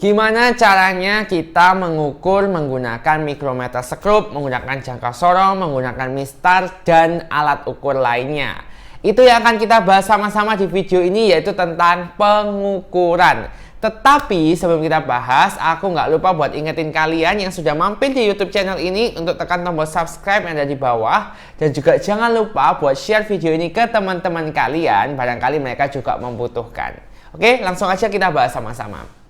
Gimana caranya kita mengukur menggunakan mikrometer skrup, menggunakan jangka sorong, menggunakan mistar, dan alat ukur lainnya. Itu yang akan kita bahas sama-sama di video ini, yaitu tentang pengukuran. Tetapi sebelum kita bahas, aku nggak lupa buat ingetin kalian yang sudah mampir di YouTube channel ini untuk tekan tombol subscribe yang ada di bawah. Dan juga jangan lupa buat share video ini ke teman-teman kalian, barangkali mereka juga membutuhkan. Oke, langsung aja kita bahas sama-sama.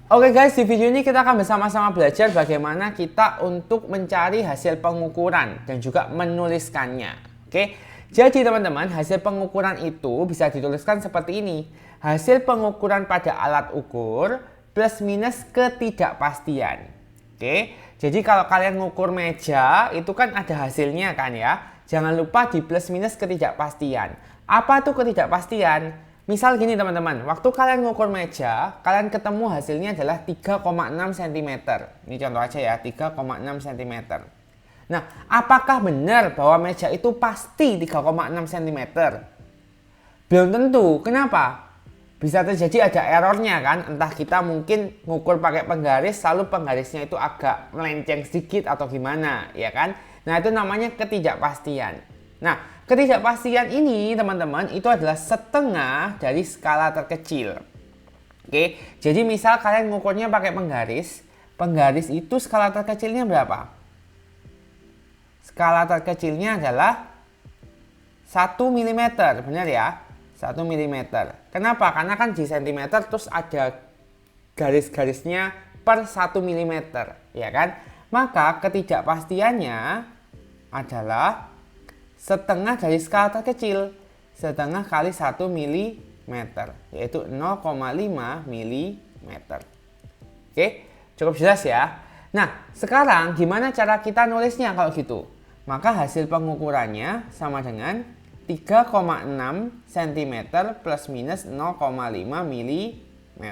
Oke guys, di video ini kita akan bersama-sama belajar bagaimana kita untuk mencari hasil pengukuran dan juga menuliskannya. Oke, jadi teman-teman, hasil pengukuran itu bisa dituliskan seperti ini. Hasil pengukuran pada alat ukur plus minus ketidakpastian. Oke, jadi kalau kalian ngukur meja itu kan ada hasilnya kan ya. Jangan lupa di plus minus ketidakpastian. Apa tuh ketidakpastian? Misal gini teman-teman, waktu kalian ngukur meja, kalian ketemu hasilnya adalah 3,6 cm. Ini contoh aja ya, 3,6 cm. Nah, apakah benar bahwa meja itu pasti 3,6 cm? Belum tentu. Kenapa? Bisa terjadi ada errornya kan, entah kita mungkin ngukur pakai penggaris, lalu penggarisnya itu agak melenceng sedikit atau gimana, ya kan? Nah, itu namanya ketidakpastian. Nah, ketidakpastian ini teman-teman itu adalah setengah dari skala terkecil. Oke, jadi misal kalian ngukurnya pakai penggaris, penggaris itu skala terkecilnya berapa? Skala terkecilnya adalah 1 mm, benar ya? 1 mm. Kenapa? Karena kan di cm terus ada garis-garisnya per 1 mm, ya kan? Maka ketidakpastiannya adalah setengah dari skala terkecil, setengah kali 1 mm, yaitu 0,5 mm. Oke, cukup jelas ya. Nah, sekarang gimana cara kita nulisnya kalau gitu? Maka hasil pengukurannya sama dengan 3,6 cm plus minus 0,5 mm.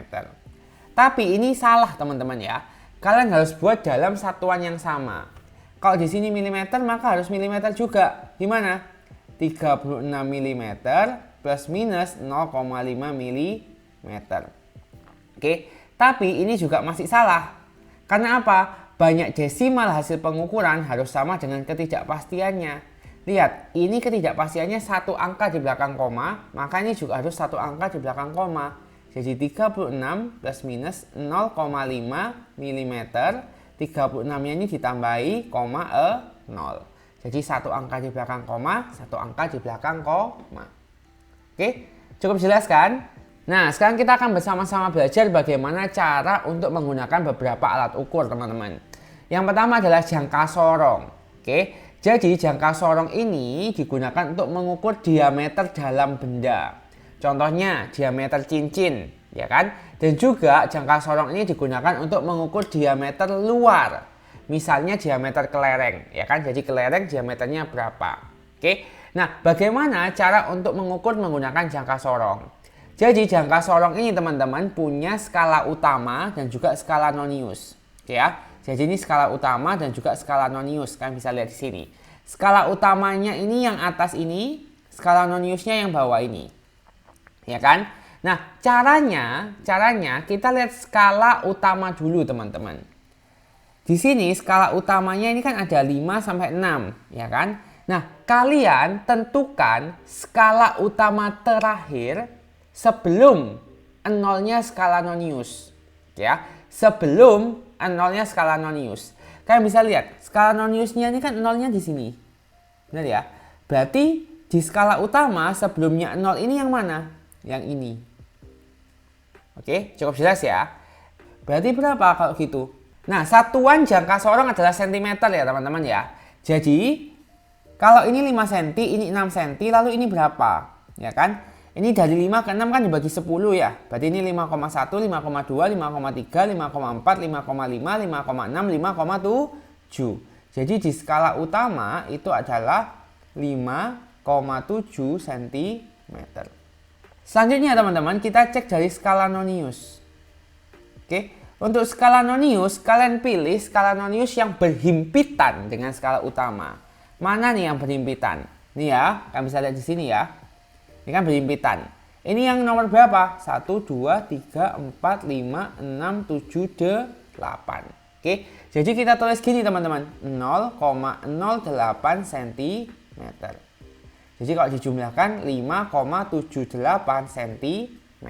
Tapi ini salah teman-teman ya. Kalian harus buat dalam satuan yang sama. Kalau di sini milimeter maka harus milimeter juga. Gimana? 36 mm plus minus 0,5 mm. Oke, tapi ini juga masih salah. Karena apa? Banyak desimal hasil pengukuran harus sama dengan ketidakpastiannya. Lihat, ini ketidakpastiannya satu angka di belakang koma, maka ini juga harus satu angka di belakang koma. Jadi 36 plus minus 0,5 mm. 36-nya ini ditambahi koma 0. Jadi satu angka di belakang koma, satu angka di belakang koma. Oke, cukup jelas kan? Nah, sekarang kita akan bersama-sama belajar bagaimana cara untuk menggunakan beberapa alat ukur, teman-teman. Yang pertama adalah jangka sorong. Oke, jadi jangka sorong ini digunakan untuk mengukur diameter dalam benda. Contohnya diameter cincin, ya kan? Dan juga jangka sorong ini digunakan untuk mengukur diameter luar. Misalnya diameter kelereng, ya kan? Jadi kelereng diameternya berapa? Oke. Nah, bagaimana cara untuk mengukur menggunakan jangka sorong? Jadi jangka sorong ini teman-teman punya skala utama dan juga skala nonius, ya. Jadi ini skala utama dan juga skala nonius, kalian bisa lihat di sini. Skala utamanya ini yang atas ini, skala noniusnya yang bawah ini. Ya kan? Nah, caranya kita lihat skala utama dulu, teman-teman. Di sini skala utamanya ini kan ada 5 sampai 6, ya kan? Nah, kalian tentukan skala utama terakhir sebelum nolnya skala nonius, ya. Sebelum nolnya skala nonius. Kalian bisa lihat, skala noniusnya ini kan nolnya di sini. Benar ya? Berarti di skala utama sebelumnya 0 ini yang mana? Yang ini. Oke, cukup jelas ya. Berarti berapa kalau gitu? Nah, satuan jangka sorong adalah cm ya teman-teman ya. Jadi, kalau ini 5 cm, ini 6 cm, lalu ini berapa? Ya kan? Ini dari 5 ke 6 kan dibagi 10 ya. Berarti ini 5,1, 5,2, 5,3, 5,4, 5,5, 5,6, 5,7. Jadi di skala utama itu adalah 5,7 cm. Selanjutnya teman-teman, kita cek dari skala nonius. Oke, untuk skala nonius, kalian pilih skala nonius yang berhimpitan dengan skala utama. Mana nih yang berhimpitan? Nih ya, kalian bisa lihat di sini ya. Ini kan berhimpitan. Ini yang nomor berapa? 1, 2, 3, 4, 5, 6, 7, 8. Oke, jadi kita tulis gini teman-teman, 0,08 cm. Jadi kalau dijumlahkan 5,78 cm.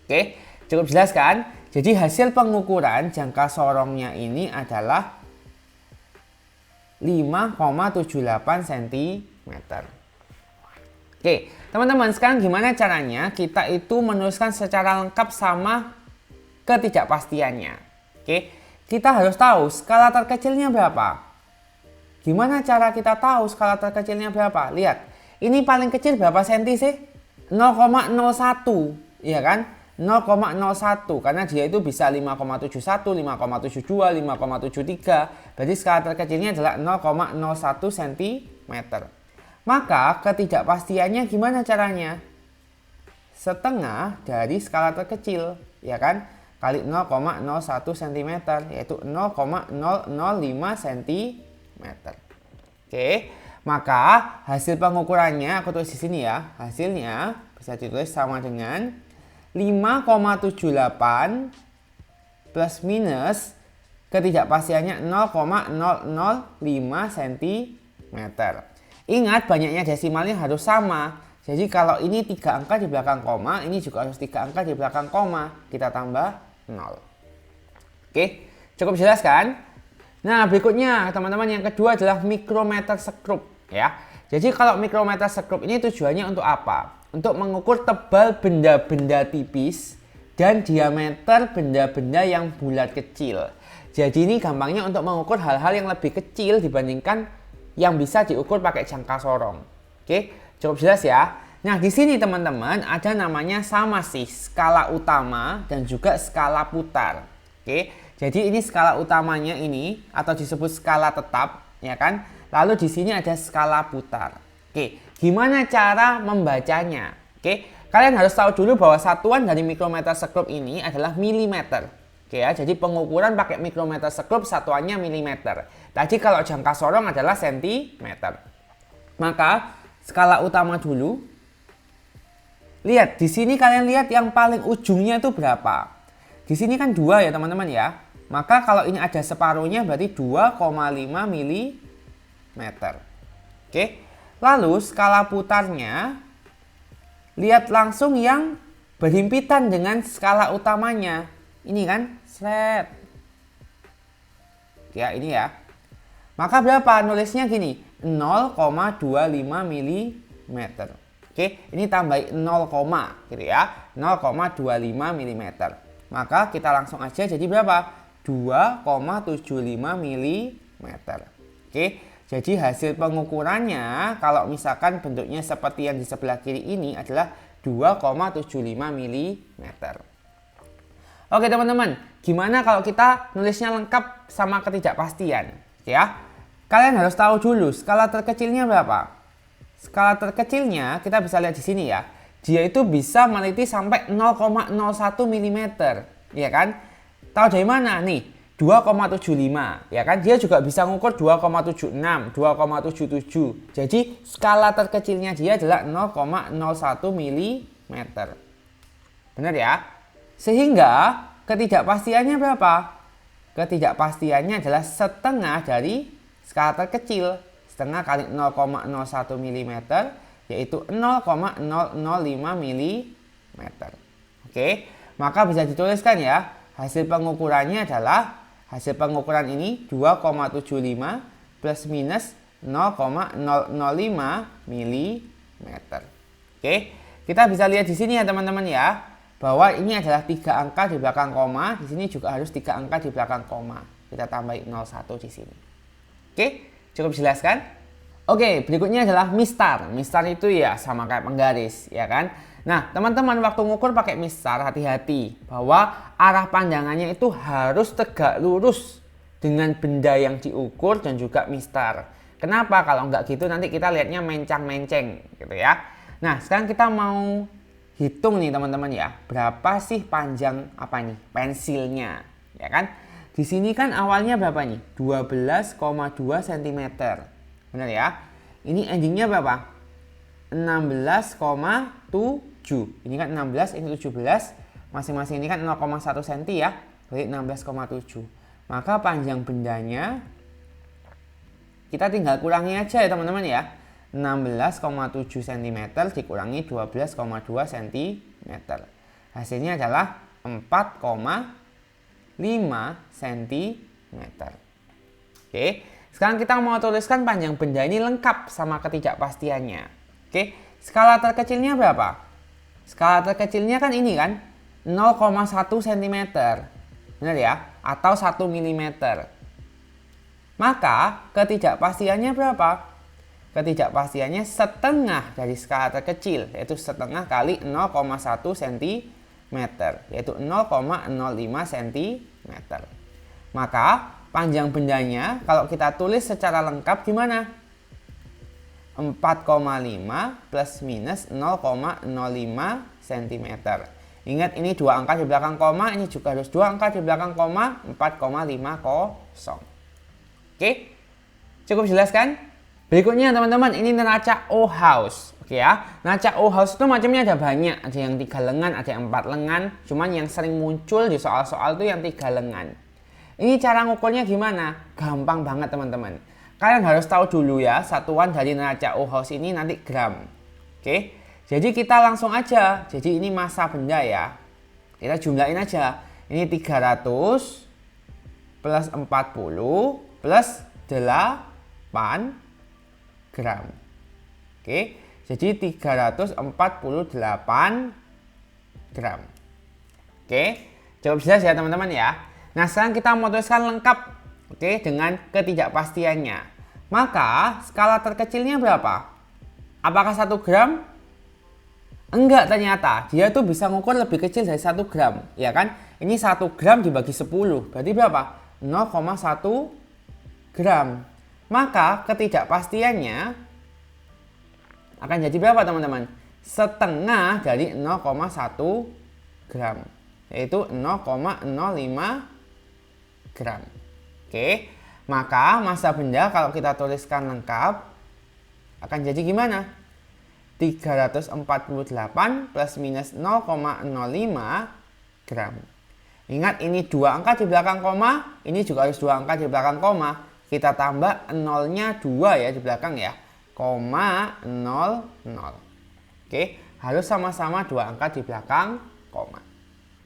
Oke, cukup jelas kan? Jadi hasil pengukuran jangka sorongnya ini adalah 5,78 cm. Oke, teman-teman, sekarang gimana caranya kita itu menuliskan secara lengkap sama ketidakpastiannya? Oke, kita harus tahu skala terkecilnya berapa. Gimana cara kita tahu skala terkecilnya berapa? Lihat, ini paling kecil berapa senti sih? 0,01, ya kan? 0,01, karena dia itu bisa 5,71, 5,72, 5,73. Berarti skala terkecilnya adalah 0,01 cm. Maka ketidakpastiannya gimana caranya? Setengah dari skala terkecil, ya kan? Kali 0,01 cm, yaitu 0,005 cm. Oke, maka hasil pengukurannya aku tulis di sini ya. Hasilnya bisa ditulis sama dengan 5,78 plus minus ketidakpastiannya 0,005 cm. Ingat, banyaknya desimalnya harus sama. Jadi kalau ini 3 angka di belakang koma, ini juga harus 3 angka di belakang koma. Kita tambah 0. Oke, cukup jelas kan? Nah, berikutnya teman-teman, yang kedua adalah mikrometer sekrup ya. Jadi kalau mikrometer sekrup ini tujuannya untuk apa? Untuk mengukur tebal benda-benda tipis dan diameter benda-benda yang bulat kecil. Jadi ini gampangnya untuk mengukur hal-hal yang lebih kecil dibandingkan yang bisa diukur pakai jangka sorong. Oke, cukup jelas ya. Nah, di sini teman-teman ada namanya sama sih skala utama dan juga skala putar. Oke, jadi ini skala utamanya ini atau disebut skala tetap, ya kan? Lalu di sini ada skala putar. Oke, gimana cara membacanya? Oke, kalian harus tahu dulu bahwa satuan dari mikrometer sekrup ini adalah milimeter. Oke ya, jadi pengukuran pakai mikrometer sekrup satuannya milimeter. Tadi kalau jangka sorong adalah sentimeter. Maka skala utama dulu. Lihat di sini, kalian lihat yang paling ujungnya itu berapa? Di sini kan 2 ya teman-teman ya. Maka kalau ini ada separuhnya berarti 2,5 mm. Oke. Lalu skala putarnya, lihat langsung yang berhimpitan dengan skala utamanya. Ini kan, seret. Ya, ini ya. Maka berapa? Nulisnya gini, 0,25 mm. Oke, ini tambah 0, gitu ya. 0,25 mm. Maka kita langsung aja jadi berapa? 2,75 mm. Oke, jadi hasil pengukurannya kalau misalkan bentuknya seperti yang di sebelah kiri ini adalah 2,75 mm. Oke teman-teman, gimana kalau kita nulisnya lengkap sama ketidakpastian? Ya, kalian harus tahu dulu skala terkecilnya berapa. Skala terkecilnya kita bisa lihat di sini ya. Dia itu bisa meneliti sampai 0,01 mm, ya kan? Tahu dari mana nih? 2,75, ya kan? Dia juga bisa ngukur 2,76, 2,77. Jadi skala terkecilnya dia adalah 0,01 mm. Benar ya? Sehingga ketidakpastiannya berapa? Ketidakpastiannya adalah setengah dari skala terkecil. Setengah kali 0,01 mm yaitu 0,005 mm. Oke, maka bisa dituliskan ya. Hasil pengukurannya adalah, hasil pengukuran ini 2,75 plus minus 0,005 mm. Oke, kita bisa lihat di sini ya teman-teman ya, bahwa ini adalah 3 angka di belakang koma. Di sini juga harus 3 angka di belakang koma. Kita tambah 01 di sini. Oke, cukup jelas kan? Oke, berikutnya adalah mistar. Mistar itu ya sama kayak penggaris, ya kan? Nah, teman-teman waktu ngukur pakai mistar hati-hati bahwa arah pandangannya itu harus tegak lurus dengan benda yang diukur dan juga mistar. Kenapa? Kalau nggak gitu nanti kita lihatnya mencang-menceng gitu ya. Nah, sekarang kita mau hitung nih teman-teman ya, berapa sih panjang apa nih pensilnya, ya kan? Di sini kan awalnya berapa nih? 12,2 cm. Benar ya? Ini endingnya berapa? 16,7. Ini kan 16, ini 17. Masing-masing ini kan 0,1 cm ya. Berarti 16,7. Maka panjang bendanya kita tinggal kurangi aja ya teman-teman ya. 16,7 cm dikurangi 12,2 cm. Hasilnya adalah 4,5 cm. Oke, sekarang kita mau tuliskan panjang benda ini lengkap sama ketidakpastiannya. Oke, skala terkecilnya berapa? Skala terkecilnya kan ini kan 0,1 cm. Benar ya? Atau 1 mm. Maka ketidakpastiannya berapa? Ketidakpastiannya setengah dari skala terkecil, yaitu setengah kali 0,1 cm, yaitu 0,05 cm. Maka panjang bendanya kalau kita tulis secara lengkap gimana? 4,5 plus minus 0,05 cm. Ingat ini dua angka di belakang koma, ini juga harus dua angka di belakang koma, 4,50. Oke, cukup jelas kan? Berikutnya teman-teman, ini neraca O-house. Oke ya, neraca O-house itu macamnya ada banyak. Ada yang 3 lengan, ada yang 4 lengan. Cuman yang sering muncul di soal-soal itu yang 3 lengan. Ini cara ngukurnya gimana? Gampang banget teman-teman. Kalian harus tahu dulu ya, satuan dari neraca O-house ini nanti gram. Oke, jadi kita langsung aja. Jadi ini massa benda ya. Kita jumlahin aja. Ini 300 plus 40 plus 8 gram. Oke, jadi 348 gram. Oke, cukup jelas ya teman-teman ya. Nah, sekarang kita mau tuliskan lengkap, oke, dengan ketidakpastiannya. Maka skala terkecilnya berapa? Apakah 1 gram? Enggak, ternyata dia tuh bisa ngukur lebih kecil dari 1 gram, ya kan? Ini 1 gram dibagi 10, berarti berapa? 0,1 gram. Maka ketidakpastiannya akan jadi berapa teman-teman? Setengah dari 0,1 gram, yaitu 0,05 gram. Oke, maka massa benda kalau kita tuliskan lengkap akan jadi gimana? 348 plus minus 0,05 gram. Ingat ini dua angka di belakang koma, ini juga harus dua angka di belakang koma. Kita tambah nolnya 2 ya di belakang ya, 0,00. Oke, harus sama-sama dua angka di belakang koma.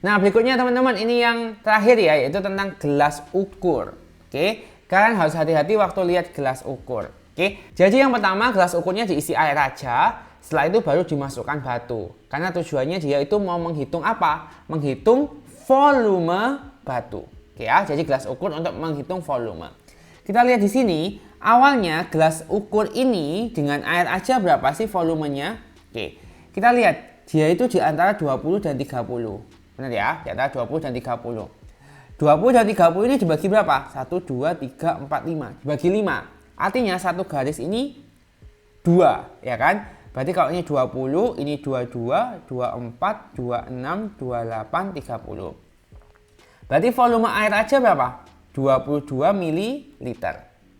Nah, berikutnya teman-teman, ini yang terakhir ya, yaitu tentang gelas ukur. Oke, kalian harus hati-hati waktu lihat gelas ukur. Oke, jadi yang pertama gelas ukurnya diisi air aja, setelah itu baru dimasukkan batu. Karena tujuannya dia itu mau menghitung apa? Menghitung volume batu. Oke ya, jadi gelas ukur untuk menghitung volume. Kita lihat di sini, awalnya gelas ukur ini dengan air aja berapa sih volumenya? Oke, kita lihat dia itu di antara 20 dan 30. Benar ya, di antara 20 dan 30. 20 dan 30 ini dibagi berapa? 1, 2, 3, 4, 5. Dibagi 5. Artinya satu garis ini 2, ya kan? Berarti kalau ini 20, ini 22, 24, 26, 28, 30. Berarti volume air aja berapa? 22 ml.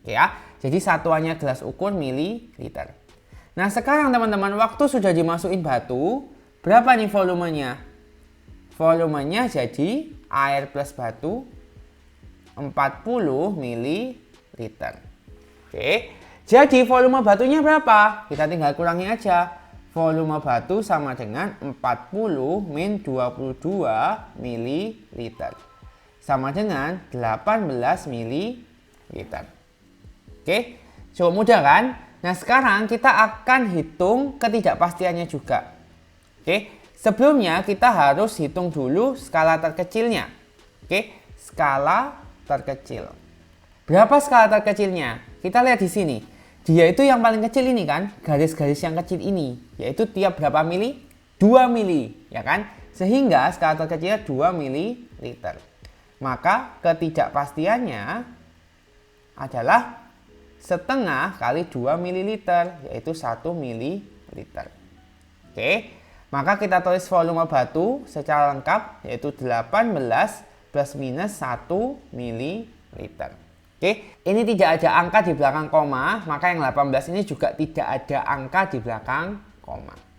Ya, jadi satuannya gelas ukur mililiter. Nah, sekarang teman-teman, waktu sudah dimasukin batu, berapa nih volumenya? Volumenya jadi air plus batu 40 ml. Oke. Jadi volume batunya berapa? Kita tinggal kurangi aja. Volume batu sama dengan 40 min 22 ml. Sama dengan 18 ml. Oke, cukup mudah kan? Nah, sekarang kita akan hitung ketidakpastiannya juga. Oke, sebelumnya kita harus hitung dulu skala terkecilnya. Oke, skala terkecil. Berapa skala terkecilnya? Kita lihat di sini. Dia itu yang paling kecil ini kan, garis-garis yang kecil ini, yaitu tiap berapa mili? 2 mili, ya kan? Sehingga skala terkecilnya 2 ml. Maka ketidakpastiannya adalah setengah kali 2 ml, yaitu 1 ml. Oke, maka kita tulis volume batu secara lengkap, yaitu 18 plus minus 1 ml. Oke, ini tidak ada angka di belakang koma, maka yang 18 ini juga tidak ada angka di belakang koma.